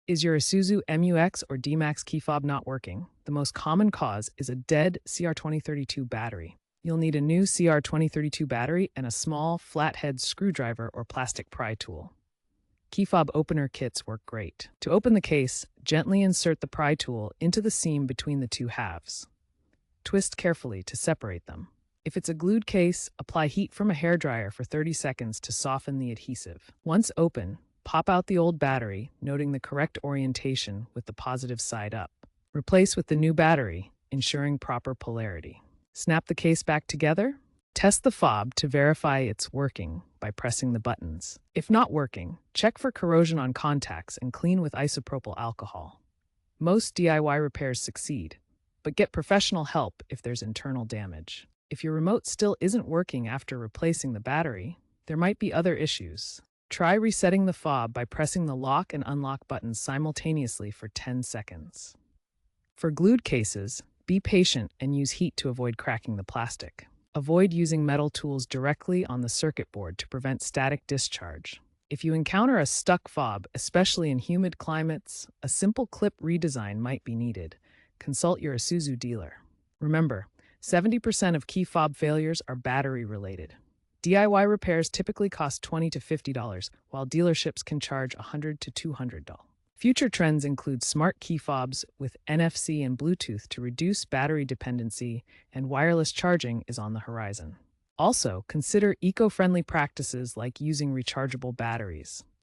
Is your Isuzu MU-X or D-Max key fob not working? The most common cause is a dead CR2032 battery. You'll need a new CR2032 battery and a small, flathead screwdriver or plastic pry tool. Key fob opener kits work great. To open the case, gently insert the pry tool into the seam between the two halves. Twist carefully to separate them. If it's a glued case, apply heat from a hairdryer for 30 seconds to soften the adhesive. Once open, pop out the old battery, noting the correct orientation with the positive side up. Replace with the new battery, ensuring proper polarity. Snap the case back together. Test the fob to verify it's working by pressing the buttons. If not working, check for corrosion on contacts and clean with isopropyl alcohol. Most DIY repairs succeed, but get professional help if there's internal damage. If your remote still isn't working after replacing the battery, there might be other issues. Try resetting the fob by pressing the lock and unlock buttons simultaneously for 10 seconds. For glued cases, be patient and use heat to avoid cracking the plastic. Avoid using metal tools directly on the circuit board to prevent static discharge. If you encounter a stuck fob, especially in humid climates, a simple clip redesign might be needed. Consult your Isuzu dealer. Remember, 70% of key fob failures are battery-related. DIY repairs typically cost $20 to $50, while dealerships can charge $100 to $200. Future trends include smart key fobs with NFC and Bluetooth to reduce battery dependency, and wireless charging is on the horizon. Also, consider eco-friendly practices like using rechargeable batteries.